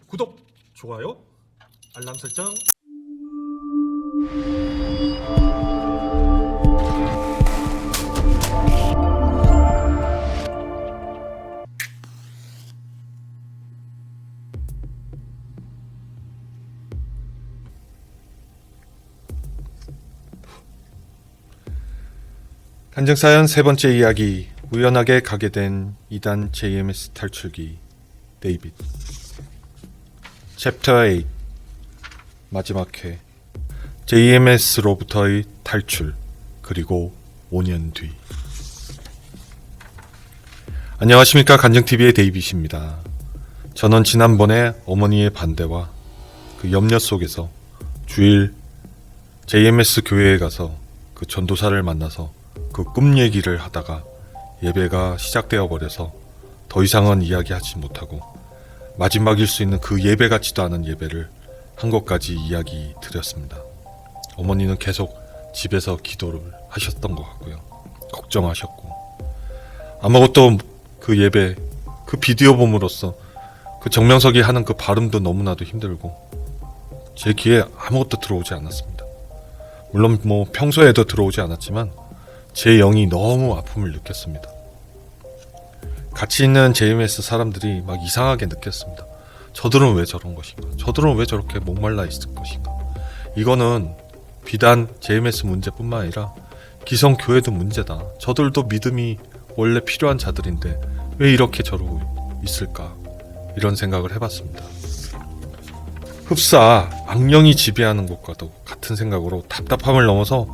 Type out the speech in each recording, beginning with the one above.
구독, 좋아요, 알람 설정. 간증사연 세 번째 이야기. 우연하게 가게 된 2단 JMS 탈출기. 데이빗. 챕터 8. 마지막 회. JMS로부터의 탈출. 그리고 5년 뒤. 안녕하십니까. 간증TV의 데이빗입니다. 저는 지난번에 어머니의 반대와 그 염려 속에서 주일 JMS 교회에 가서 그 전도사를 만나서 그 꿈 얘기를 하다가 예배가 시작되어 버려서 더 이상은 이야기하지 못하고 마지막일 수 있는 그 예배 같지도 않은 예배를 한 것까지 이야기 드렸습니다. 어머니는 계속 집에서 기도를 하셨던 것 같고요. 걱정하셨고 아무것도 그 예배 그 비디오 봄으로써 그 정명석이 하는 그 발음도 너무나도 힘들고 제 귀에 아무것도 들어오지 않았습니다. 물론 뭐 평소에도 들어오지 않았지만 제 영이 너무 아픔을 느꼈습니다. 같이 있는 JMS 사람들이 막 이상하게 느꼈습니다. 저들은 왜 저런 것인가? 저들은 왜 저렇게 목말라 있을 것인가? 이거는 비단 JMS 문제뿐만 아니라 기성교회도 문제다. 저들도 믿음이 원래 필요한 자들인데 왜 이렇게 저러고 있을까? 이런 생각을 해봤습니다. 흡사 악령이 지배하는 것과도 같은 생각으로 답답함을 넘어서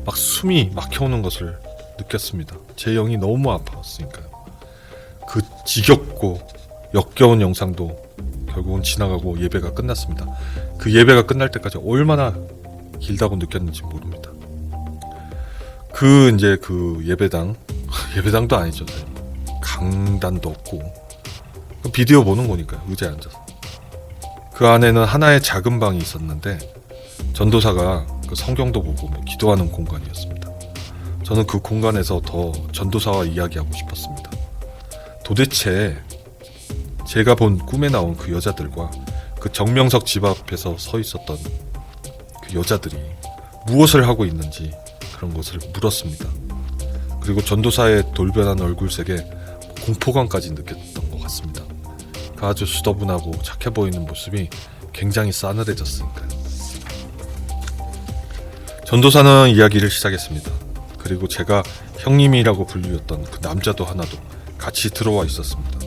막 숨이 막혀오는 것을 느꼈습니다. 제 영이 너무 아팠으니까요. 그 지겹고 역겨운 영상도 결국은 지나가고 예배가 끝났습니다. 그 예배가 끝날 때까지 얼마나 길다고 느꼈는지 모릅니다. 그 예배당도 아니죠. 강단도 없고 비디오 보는 거니까요. 의자에 앉아서. 그 안에는 하나의 작은 방이 있었는데 전도사가 그 성경도 보고 뭐 기도하는 공간이었습니다. 저는 그 공간에서 더 전도사와 이야기하고 싶었습니다. 도대체 제가 본 꿈에 나온 그 여자들과 그 정명석 집 앞에서 서 있었던 그 여자들이 무엇을 하고 있는지 그런 것을 물었습니다. 그리고 전도사의 돌변한 얼굴색에 공포감까지 느꼈던 것 같습니다. 그 아주 수더분하고 착해 보이는 모습이 굉장히 싸늘해졌으니까요. 전도사는 이야기를 시작했습니다. 그리고 제가 형님이라고 불리웠던 그 남자도 하나도 같이 들어와 있었습니다.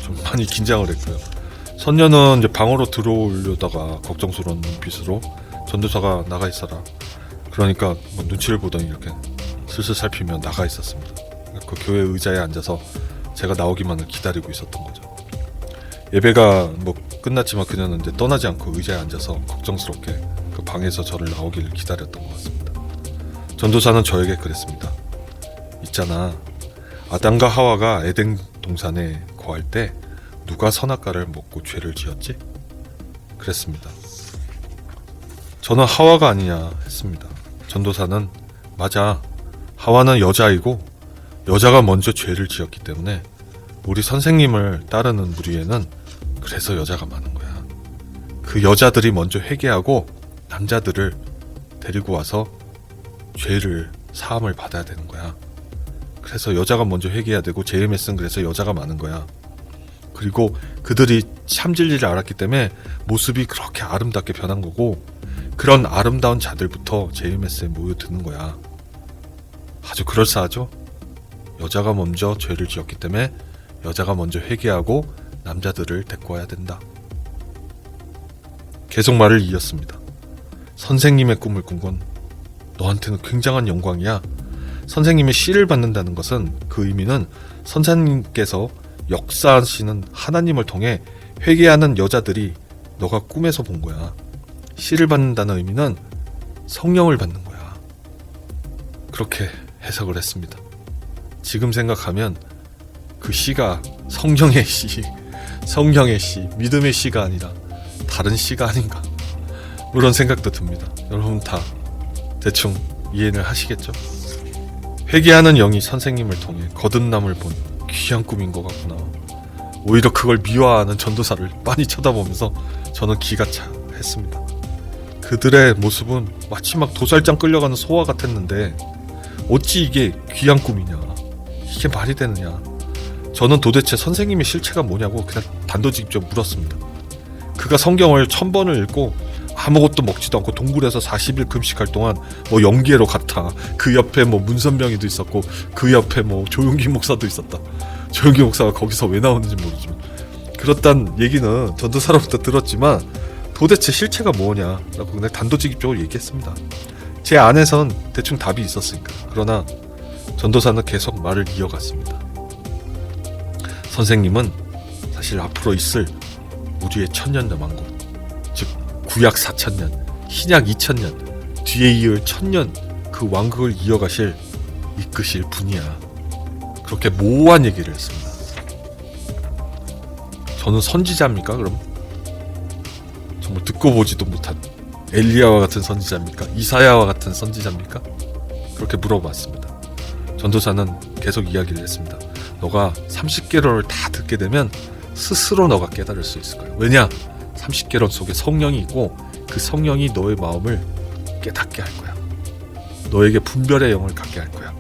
좀 많이 긴장을 했고요. 선녀는 이제 방으로 들어오려다가 걱정스러운 눈빛으로 전도사가 나가 있어라. 그러니까 뭐 눈치를 보더니 이렇게 슬슬 살피며 나가 있었습니다. 그 교회 의자에 앉아서 제가 나오기만을 기다리고 있었던 거죠. 예배가 뭐 끝났지만 그녀는 이제 떠나지 않고 의자에 앉아서 걱정스럽게 그 방에서 저를 나오기를 기다렸던 것 같습니다. 전도사는 저에게 그랬습니다. 있잖아, 아담과 하와가 에덴 동산에 거할 때 누가 선악과를 먹고 죄를 지었지? 그랬습니다. 저는 하와가 아니냐 했습니다. 전도사는 맞아, 하와는 여자이고 여자가 먼저 죄를 지었기 때문에 우리 선생님을 따르는 무리에는 그래서 여자가 많은 거야. 그 여자들이 먼저 회개하고 남자들을 데리고 와서 죄를 사함을 받아야 되는 거야. 그래서 여자가 먼저 회개해야 되고 JMS는 그래서 여자가 많은 거야. 그리고 그들이 참 진리를 알았기 때문에 모습이 그렇게 아름답게 변한 거고 그런 아름다운 자들부터 JMS에 모여드는 거야. 아주 그럴싸하죠? 여자가 먼저 죄를 지었기 때문에 여자가 먼저 회개하고 남자들을 데리고 와야 된다. 계속 말을 이었습니다. 선생님의 꿈을 꾼 건 너한테는 굉장한 영광이야. 선생님의 씨를 받는다는 것은 그 의미는 선생님께서 역사하시는 하나님을 통해 회개하는 여자들이 너가 꿈에서 본 거야. 씨를 받는다는 의미는 성령을 받는 거야. 그렇게 해석을 했습니다. 지금 생각하면 그 씨가 성령의 씨, 성령의 씨, 믿음의 씨가 아니라 다른 씨가 아닌가, 그런 생각도 듭니다. 여러분 다 대충 이해를 하시겠죠? 회개하는 영이 선생님을 통해 거듭남을 본 귀한 꿈인 것 같구나. 오히려 그걸 미화하는 전도사를 빤히 쳐다보면서 저는 기가 차했습니다. 그들의 모습은 마치 막 도살장 끌려가는 소와 같았는데 어찌 이게 귀한 꿈이냐, 이게 말이 되느냐. 저는 도대체 선생님의 실체가 뭐냐고 그냥 단도직입적으로 물었습니다. 그가 성경을 1000번을 읽고 아무것도 먹지도 않고 동굴에서 40일 금식할 동안 뭐 영계로 갔다. 그 옆에 뭐 문선명이도 있었고 그 옆에 뭐 조용기 목사도 있었다. 조용기 목사가 거기서 왜 나오는지 모르지만 그렇단 얘기는 전도사로부터 들었지만 도대체 실체가 뭐냐라고 그냥 단도직입적으로 얘기했습니다. 제 안에선 대충 답이 있었으니까. 그러나 전도사는 계속 말을 이어갔습니다. 선생님은 사실 앞으로 있을 우리의 천년여만국, 즉 구약 4000년, 신약 2000년, 뒤에 이을 1000년 그 왕국을 이어가실, 이끄실 분이야. 그렇게 모호한 얘기를 했습니다. 저는 선지자입니까 그럼? 정말 듣고 보지도 못한 엘리야와 같은 선지자입니까? 이사야와 같은 선지자입니까? 그렇게 물어봤습니다. 전도사는 계속 이야기를 했습니다. 너가 30개론을 다 듣게 되면 스스로 너가 깨달을 수 있을 거야. 왜냐? 30개론 속에 성령이 있고 그 성령이 너의 마음을 깨닫게 할 거야. 너에게 분별의 영을 갖게 할 거야.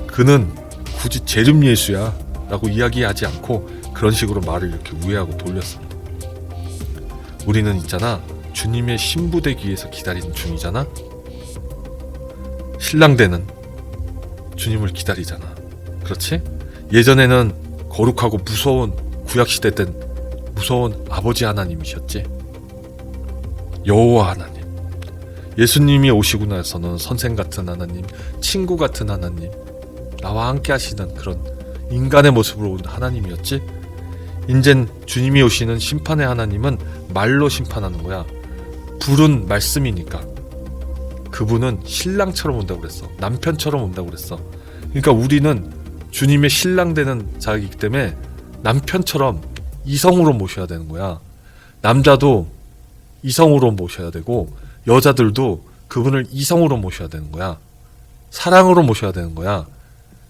그는 굳이 재림 예수야 라고 이야기하지 않고 그런 식으로 말을 이렇게 우회하고 돌렸습니다. 우리는 있잖아, 주님의 신부 되기 위해서 기다리는 중이잖아. 신랑 되는 주님을 기다리잖아. 그렇지? 예전에는 거룩하고 무서운 구약시대 땐 무서운 아버지 하나님이셨지. 여호와 하나님. 예수님이 오시고 나서는 선생 같은 하나님, 친구 같은 하나님, 나와 함께 하시는 그런 인간의 모습으로 온 하나님이었지. 인젠 주님이 오시는 심판의 하나님은 말로 심판하는 거야. 불은 말씀이니까. 그분은 신랑처럼 온다고 그랬어. 남편처럼 온다고 그랬어. 그러니까 우리는 주님의 신랑 되는 자이기 때문에 남편처럼 이성으로 모셔야 되는 거야. 남자도 이성으로 모셔야 되고 여자들도 그분을 이성으로 모셔야 되는 거야. 사랑으로 모셔야 되는 거야.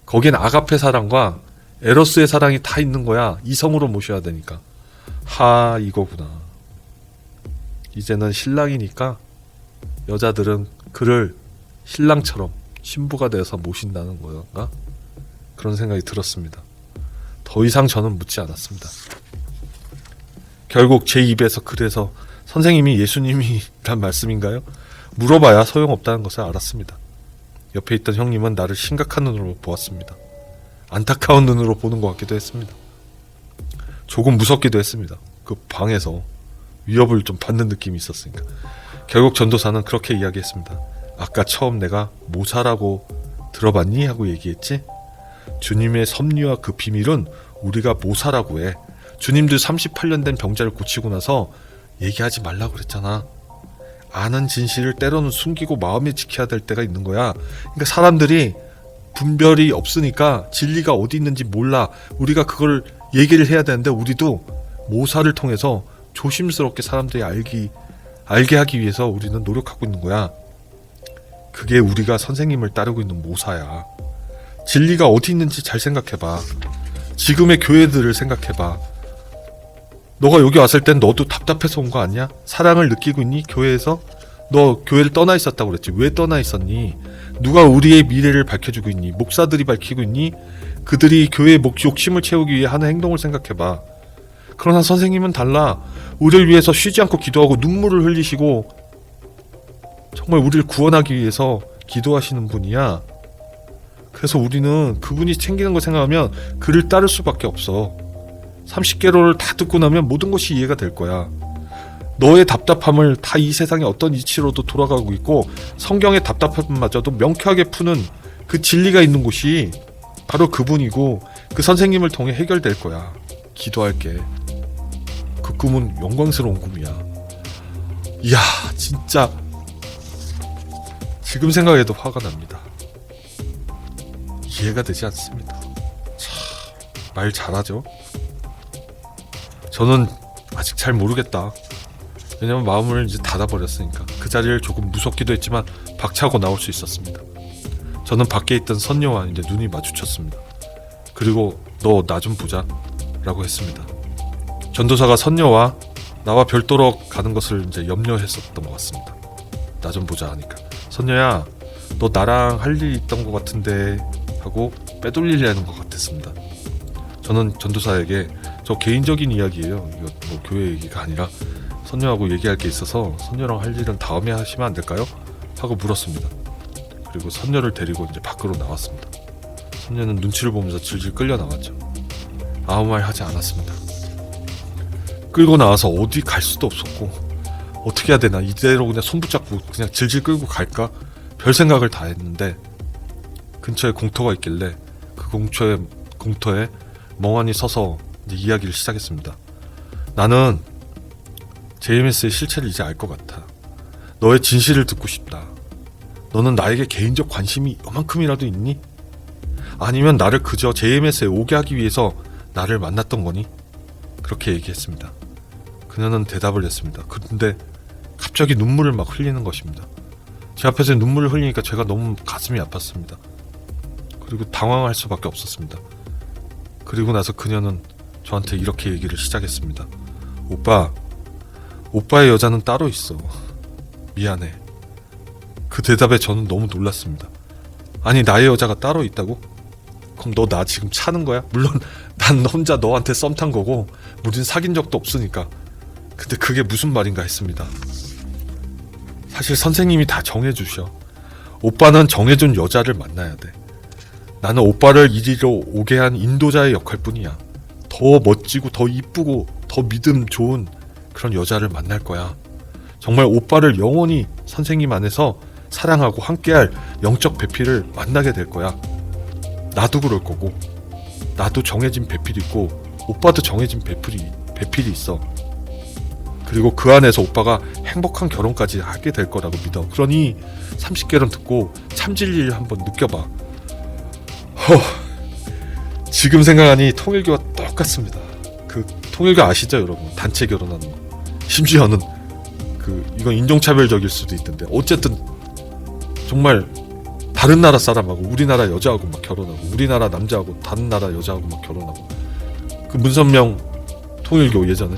거긴 아가페 사랑과 에로스의 사랑이 다 있는 거야. 이성으로 모셔야 되니까. 이거구나. 이제는 신랑이니까 여자들은 그를 신랑처럼 신부가 되어서 모신다는 건가? 그런 생각이 들었습니다. 더 이상 저는 묻지 않았습니다. 결국 제 입에서 그래서 선생님이 예수님이란 말씀인가요? 물어봐야 소용없다는 것을 알았습니다. 옆에 있던 형님은 나를 심각한 눈으로 보았습니다. 안타까운 눈으로 보는 것 같기도 했습니다. 조금 무섭기도 했습니다. 그 방에서 위협을 좀 받는 느낌이 있었으니까. 결국 전도사는 그렇게 이야기했습니다. 아까 처음 내가 모사라고 들어봤니? 하고 얘기했지? 주님의 섭리와 그 비밀은 우리가 모사라고 해. 주님도 38년 된 병자를 고치고 나서 얘기하지 말라고 그랬잖아. 아는 진실을 때로는 숨기고 마음에 지켜야 될 때가 있는 거야. 그러니까 사람들이 분별이 없으니까 진리가 어디 있는지 몰라. 우리가 그걸 얘기를 해야 되는데 우리도 모사를 통해서 조심스럽게 사람들이 알게 하기 위해서 우리는 노력하고 있는 거야. 그게 우리가 선생님을 따르고 있는 모사야. 진리가 어디 있는지 잘 생각해봐. 지금의 교회들을 생각해봐. 너가 여기 왔을 땐 너도 답답해서 온 거 아니야? 사랑을 느끼고 있니? 교회에서? 너 교회를 떠나 있었다고 그랬지. 왜 떠나 있었니? 누가 우리의 미래를 밝혀주고 있니? 목사들이 밝히고 있니? 그들이 교회의 욕심을 채우기 위해 하는 행동을 생각해봐. 그러나 선생님은 달라. 우리를 위해서 쉬지 않고 기도하고 눈물을 흘리시고 정말 우리를 구원하기 위해서 기도하시는 분이야. 그래서 우리는 그분이 챙기는 걸 생각하면 그를 따를 수밖에 없어. 30개로를 다 듣고 나면 모든 것이 이해가 될 거야. 너의 답답함을 다 이 세상의 어떤 이치로도 돌아가고 있고 성경의 답답함마저도 명쾌하게 푸는 그 진리가 있는 곳이 바로 그분이고 그 선생님을 통해 해결될 거야. 기도할게. 그 꿈은 영광스러운 꿈이야. 이야, 진짜 지금 생각해도 화가 납니다. 이해가 되지 않습니다. 말 잘하죠? 저는 아직 잘 모르겠다. 왜냐면 마음을 이제 닫아버렸으니까. 그 자리를 조금 무섭기도 했지만 박차고 나올 수 있었습니다. 저는 밖에 있던 선녀와 이제 눈이 마주쳤습니다. 그리고 너 나 좀 보자. 라고 했습니다. 전도사가 선녀와 나와 별도로 가는 것을 이제 염려했었던 것 같습니다. 나 좀 보자 하니까 선녀야 너 나랑 할 일이 있던 것 같은데 하고 빼돌리려는 것 같았습니다. 저는 전도사에게 저 개인적인 이야기예요. 이거 뭐 교회 얘기가 아니라 선녀하고 얘기할 게 있어서 선녀랑 할 일은 다음에 하시면 안 될까요? 하고 물었습니다. 그리고 선녀를 데리고 이제 밖으로 나왔습니다. 선녀는 눈치를 보면서 질질 끌려 나왔죠. 아무 말 하지 않았습니다. 끌고 나와서 어디 갈 수도 없었고 어떻게 해야 되나 이대로 그냥 손 붙잡고 그냥 질질 끌고 갈까 별 생각을 다 했는데 근처에 공터가 있길래 그 공터에 멍하니 서서 이제 이야기를 시작했습니다. 나는 JMS의 실체를 이제 알 것 같아. 너의 진실을 듣고 싶다. 너는 나에게 개인적 관심이 요만큼이라도 있니? 아니면 나를 그저 JMS에 오게 하기 위해서 나를 만났던 거니? 그렇게 얘기했습니다. 그녀는 대답을 했습니다. 근데 갑자기 눈물을 막 흘리는 것입니다. 제 앞에서 눈물을 흘리니까 제가 너무 가슴이 아팠습니다. 그리고 당황할 수밖에 없었습니다. 그리고 나서 그녀는 저한테 이렇게 얘기를 시작했습니다. 오빠의 여자는 따로 있어. 미안해. 그 대답에 저는 너무 놀랐습니다. 아니 나의 여자가 따로 있다고? 그럼 너 나 지금 차는 거야? 물론 난 혼자 너한테 썸 탄 거고 우린 사귄 적도 없으니까. 근데 그게 무슨 말인가 했습니다. 사실 선생님이 다 정해주셔. 오빠는 정해준 여자를 만나야 돼. 나는 오빠를 이리로 오게 한 인도자의 역할뿐이야. 더 멋지고 더 이쁘고 더 믿음 좋은 그런 여자를 만날 거야. 정말 오빠를 영원히 선생님 안에서 사랑하고 함께할 영적 배필을 만나게 될 거야. 나도 그럴 거고 나도 정해진 배필이 있고 오빠도 정해진 배필이 있어. 그리고 그 안에서 오빠가 행복한 결혼까지 하게 될 거라고 믿어. 그러니 30개론 듣고 참 진리를 한번 느껴봐. 지금 생각하니 통일교와 똑같습니다. 그 통일교 아시죠 여러분? 단체 결혼하는 거. 심지어는 이건 인종차별적일 수도 있던데 어쨌든 정말 다른 나라 사람하고 우리나라 여자하고 막 결혼하고 우리나라 남자하고 다른 나라 여자하고 막 결혼하고 그 문선명 통일교 예전에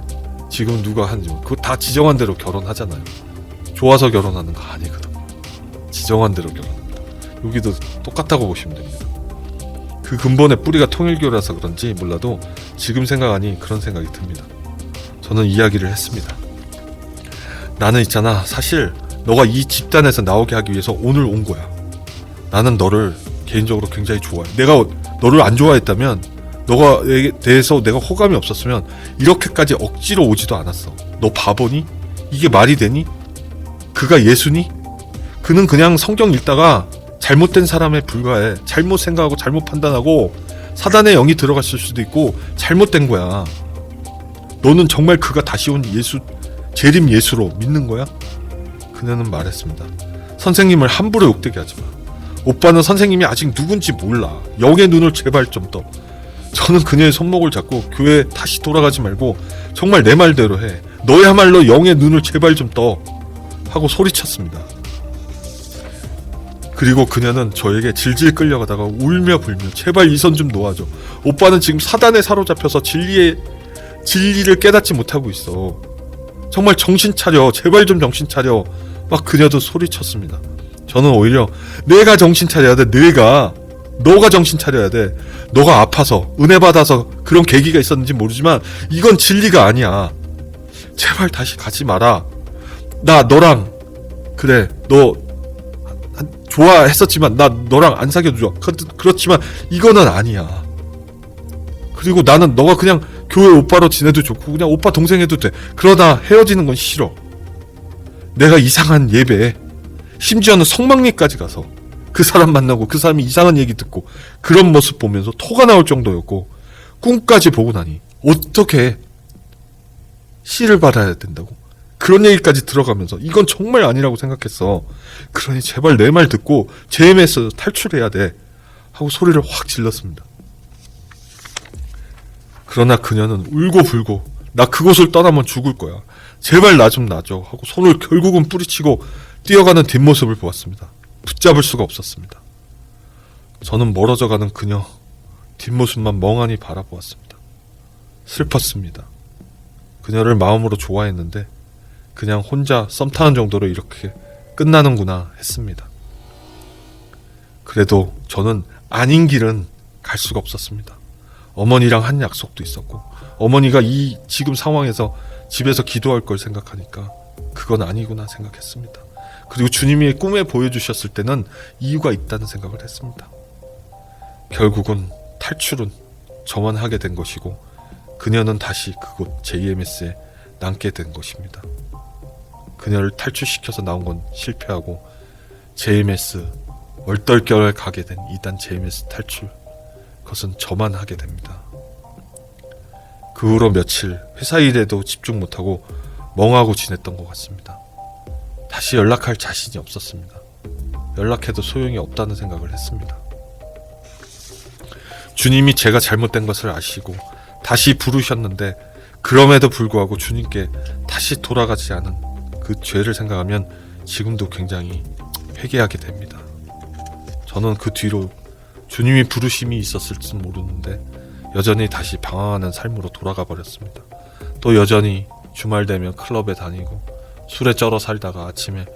지금 누가 하는지 그거 다 지정한 대로 결혼하잖아요. 좋아서 결혼하는 거 아니거든. 지정한 대로 결혼합니다. 여기도 똑같다고 보시면 됩니다. 그 근본의 뿌리가 통일교라서 그런지 몰라도 지금 생각하니 그런 생각이 듭니다. 저는 이야기를 했습니다. 나는 있잖아 사실 너가 이 집단에서 나오게 하기 위해서 오늘 온 거야. 나는 너를 개인적으로 굉장히 좋아해. 내가 너를 안 좋아했다면 너가에 대해서 내가 호감이 없었으면 이렇게까지 억지로 오지도 않았어. 너 바보니? 이게 말이 되니? 그가 예수니? 그는 그냥 성경 읽다가 잘못된 사람에 불과해. 잘못 생각하고 잘못 판단하고 사단의 영이 들어갔을 수도 있고 잘못된 거야. 너는 정말 그가 다시 온 예수 재림 예수로 믿는 거야? 그녀는 말했습니다. 선생님을 함부로 욕되게 하지 마. 오빠는 선생님이 아직 누군지 몰라. 영의 눈을 제발 좀 떠. 저는 그녀의 손목을 잡고 교회에 다시 돌아가지 말고 정말 내 말대로 해. 너야말로 영의 눈을 제발 좀 떠. 하고 소리쳤습니다. 그리고 그녀는 저에게 질질 끌려가다가 울며 불며 제발 이 손 좀 놓아줘. 오빠는 지금 사단에 사로잡혀서 진리를 깨닫지 못하고 있어. 정말 정신 차려. 제발 좀 정신 차려. 막 그녀도 소리쳤습니다. 저는 오히려 내가 정신 차려야 돼. 너가 정신 차려야 돼. 너가 아파서 은혜 받아서 그런 계기가 있었는지 모르지만 이건 진리가 아니야. 제발 다시 가지 마라. 나 너랑 그래 너 좋아했었지만 나 너랑 안 사귀어도 좋아. 그렇지만 이거는 아니야. 그리고 나는 너가 그냥 교회 오빠로 지내도 좋고 그냥 오빠 동생 해도 돼. 그러다 헤어지는 건 싫어. 내가 이상한 예배에 심지어는 성막리까지 가서 그 사람 만나고 그 사람이 이상한 얘기 듣고 그런 모습 보면서 토가 나올 정도였고 꿈까지 보고 나니 어떻게 씨를 받아야 된다고 그런 얘기까지 들어가면서 이건 정말 아니라고 생각했어. 그러니 제발 내 말 듣고 JMS 탈출해야 돼 하고 소리를 확 질렀습니다. 그러나 그녀는 울고불고 나 그곳을 떠나면 죽을 거야. 제발 나 좀 놔줘 하고 손을 결국은 뿌리치고 뛰어가는 뒷모습을 보았습니다. 붙잡을 수가 없었습니다. 저는 멀어져가는 그녀 뒷모습만 멍하니 바라보았습니다. 슬펐습니다. 그녀를 마음으로 좋아했는데 그냥 혼자 썸 타는 정도로 이렇게 끝나는구나 했습니다. 그래도 저는 아닌 길은 갈 수가 없었습니다. 어머니랑 한 약속도 있었고 어머니가 이 지금 상황에서 집에서 기도할 걸 생각하니까 그건 아니구나 생각했습니다. 그리고 주님이 꿈에 보여주셨을 때는 이유가 있다는 생각을 했습니다. 결국은 탈출은 저만 하게 된 것이고 그녀는 다시 그곳 JMS에 남게 된 것입니다. 그녀를 탈출시켜서 나온 건 실패하고 JMS 얼떨결에 가게 된 2단 JMS 탈출, 그것은 저만 하게 됩니다. 그 후로 며칠 회사 일에도 집중 못하고 멍하고 지냈던 것 같습니다. 다시 연락할 자신이 없었습니다. 연락해도 소용이 없다는 생각을 했습니다. 주님이 제가 잘못된 것을 아시고 다시 부르셨는데 그럼에도 불구하고 주님께 다시 돌아가지 않은 그 죄를 생각하면 지금도 굉장히 회개하게 됩니다. 저는 그 뒤로 주님이 부르심이 있었을지 모르는데 여전히 다시 방황하는 삶으로 돌아가 버렸습니다. 또 여전히 주말 되면 클럽에 다니고 술에 쩔어 살다가 아침에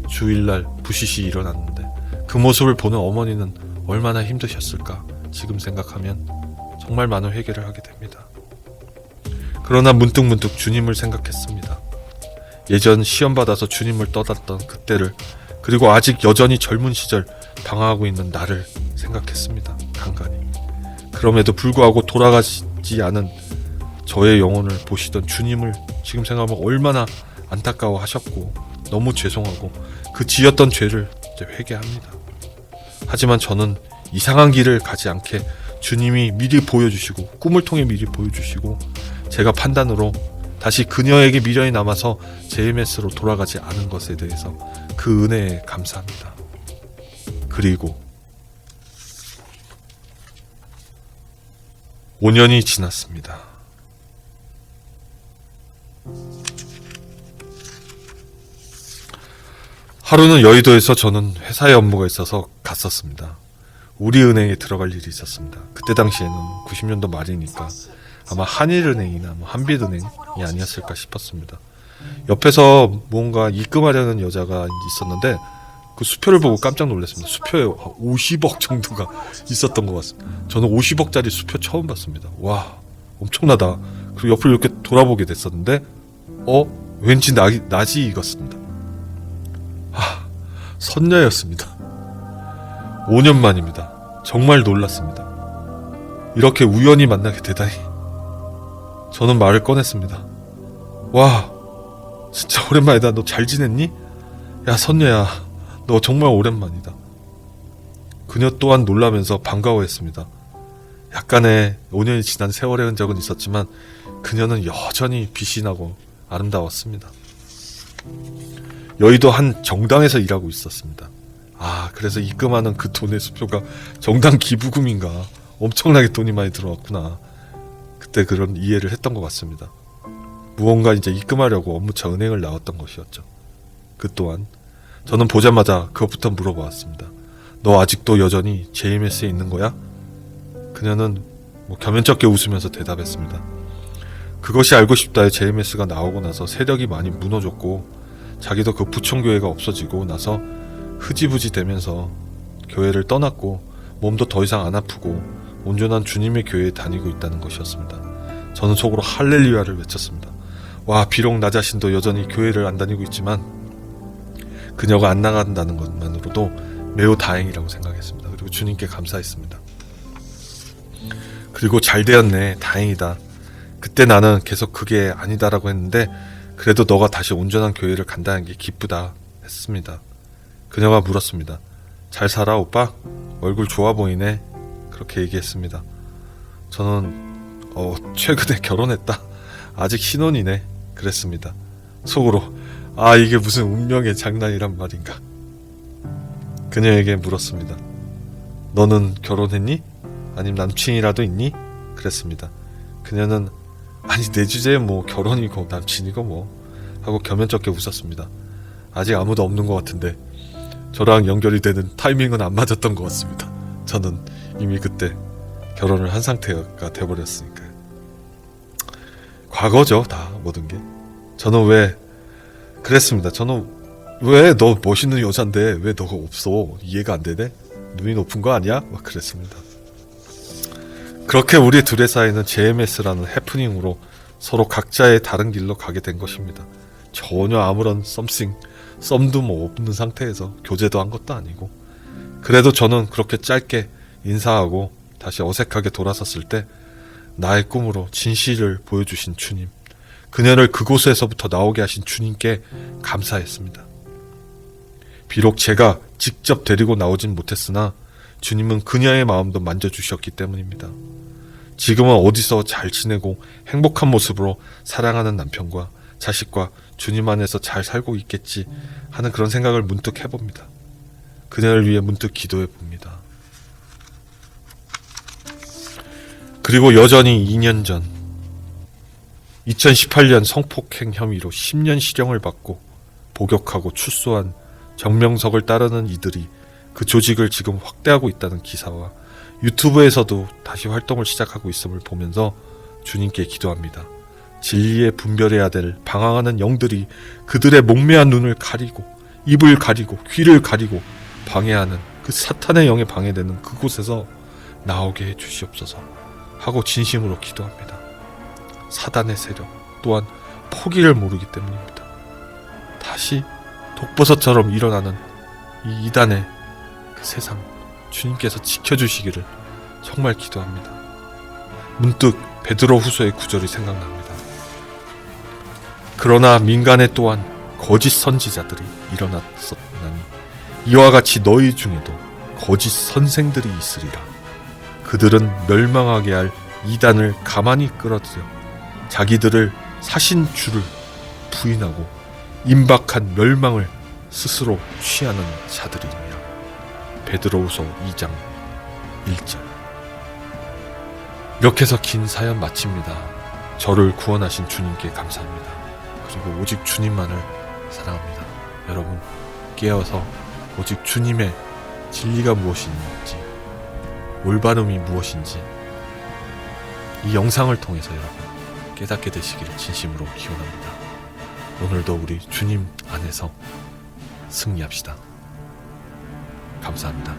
주일날 부시시 일어났는데 그 모습을 보는 어머니는 얼마나 힘드셨을까 지금 생각하면 정말 많은 회개를 하게 됩니다. 그러나 문득문득 주님을 생각했습니다. 예전 시험 받아서 주님을 떠났던 그때를, 그리고 아직 여전히 젊은 시절 방황하고 있는 나를 생각했습니다. 간간히. 그럼에도 불구하고 돌아가지 않은 저의 영혼을 보시던 주님을 지금 생각하면 얼마나 안타까워 하셨고 너무 죄송하고 그 지었던 죄를 이제 회개합니다. 하지만 저는 이상한 길을 가지 않게 주님이 미리 보여주시고 꿈을 통해 미리 보여주시고 제가 판단으로 다시 그녀에게 미련이 남아서 JMS로 돌아가지 않은 것에 대해서 그 은혜에 감사합니다. 그리고 5년이 지났습니다. 하루는 여의도에서 저는 회사에 업무가 있어서 갔었습니다. 우리은행에 들어갈 일이 있었습니다. 그때 당시에는 90년도 말이니까 아마 한일은행이나 한빛은행이 아니었을까 싶었습니다. 옆에서 뭔가 입금하려는 여자가 있었는데 그 수표를 보고 깜짝 놀랐습니다. 수표에 50억 정도가 있었던 것 같습니다. 저는 50억짜리 수표 처음 봤습니다. 와, 엄청나다. 그리고 옆을 이렇게 돌아보게 됐었는데 왠지 낯이 익었습니다. 선녀였습니다. 5년 만입니다. 정말 놀랐습니다. 이렇게 우연히 만나게 되다니. 저는 말을 꺼냈습니다. 와, 진짜 오랜만이다. 너 잘 지냈니? 야, 선녀야, 너 정말 오랜만이다. 그녀 또한 놀라면서 반가워했습니다. 약간의 5년이 지난 세월의 흔적은 있었지만 그녀는 여전히 빛이 나고 아름다웠습니다. 여의도 한 정당에서 일하고 있었습니다. 그래서 입금하는 그 돈의 수표가 정당 기부금인가 엄청나게 돈이 많이 들어왔구나. 그때 그런 이해를 했던 것 같습니다. 무언가 이제 입금하려고 업무차 은행을 나왔던 것이었죠. 그 또한 저는 보자마자 그것부터 물어보았습니다. 너 아직도 여전히 JMS에 있는 거야? 그녀는 겸연쩍게 웃으면서 대답했습니다. 그것이 알고 싶다에 JMS가 나오고 나서 세력이 많이 무너졌고 자기도 그 부총교회가 없어지고 나서 흐지부지 되면서 교회를 떠났고 몸도 더 이상 안 아프고 온전한 주님의 교회에 다니고 있다는 것이었습니다. 저는 속으로 할렐루야를 외쳤습니다. 와, 비록 나 자신도 여전히 교회를 안 다니고 있지만 그녀가 안 나간다는 것만으로도 매우 다행이라고 생각했습니다. 그리고 주님께 감사했습니다. 그리고 잘 되었네, 다행이다. 그때 나는 계속 그게 아니다라고 했는데 그래도 너가 다시 온전한 교회를 간다는 게 기쁘다 했습니다. 그녀가 물었습니다. 잘 살아 오빠? 얼굴 좋아 보이네. 그렇게 얘기했습니다. 저는 최근에 결혼했다. 아직 신혼이네. 그랬습니다. 속으로 이게 무슨 운명의 장난이란 말인가. 그녀에게 물었습니다. 너는 결혼했니? 아니면 남친이라도 있니? 그랬습니다. 그녀는 아니 내 주제에 결혼이고 남친이고 하고 겸연쩍게 웃었습니다. 아직 아무도 없는 것 같은데 저랑 연결이 되는 타이밍은 안 맞았던 것 같습니다. 저는 이미 그때 결혼을 한 상태가 돼버렸으니까요. 과거죠, 다 모든 게. 저는 왜 그랬습니다. 저는 왜 너 멋있는 여잔데 왜 너가 없어? 이해가 안 되네? 눈이 높은 거 아니야? 막 그랬습니다. 그렇게 우리 둘의 사이는 JMS라는 해프닝으로 서로 각자의 다른 길로 가게 된 것입니다. 전혀 아무런 썸도 뭐 없는 상태에서 교제도 한 것도 아니고. 그래도 저는 그렇게 짧게 인사하고 다시 어색하게 돌아섰을 때 나의 꿈으로 진실을 보여주신 주님, 그녀를 그곳에서부터 나오게 하신 주님께 감사했습니다. 비록 제가 직접 데리고 나오진 못했으나 주님은 그녀의 마음도 만져주셨기 때문입니다. 지금은 어디서 잘 지내고 행복한 모습으로 사랑하는 남편과 자식과 주님 안에서 잘 살고 있겠지 하는 그런 생각을 문득 해봅니다. 그녀를 위해 문득 기도해 봅니다. 그리고 여전히 2년 전 2018년 성폭행 혐의로 10년 실형을 받고 복역하고 출소한 정명석을 따르는 이들이 그 조직을 지금 확대하고 있다는 기사와 유튜브에서도 다시 활동을 시작하고 있음을 보면서 주님께 기도합니다. 진리에 분별해야 될 방황하는 영들이 그들의 목매한 눈을 가리고 입을 가리고 귀를 가리고 방해하는 그 사탄의 영에 방해되는 그곳에서 나오게 해 주시옵소서 하고 진심으로 기도합니다. 사단의 세력 또한 포기를 모르기 때문입니다. 다시 독버섯처럼 일어나는 이 이단의 그 세상 주님께서 지켜주시기를 정말 기도합니다. 문득 베드로 후서의 구절이 생각납니다. 그러나 민간에 또한 거짓 선지자들이 일어났었나니 이와 같이 너희 중에도 거짓 선생들이 있으리라. 그들은 멸망하게 할 이단을 가만히 끌어들여 자기들을 사신 주를 부인하고 임박한 멸망을 스스로 취하는 자들이니라. 베드로후서 2장 1절. 이렇게 해서 긴 사연 마칩니다. 저를 구원하신 주님께 감사합니다. 그리고 오직 주님만을 사랑합니다. 여러분 깨어서 오직 주님의 진리가 무엇인지 올바름이 무엇인지 이 영상을 통해서 여러분 깨닫게 되시기를 진심으로 기원합니다. 오늘도 우리 주님 안에서 승리합시다. 감사합니다.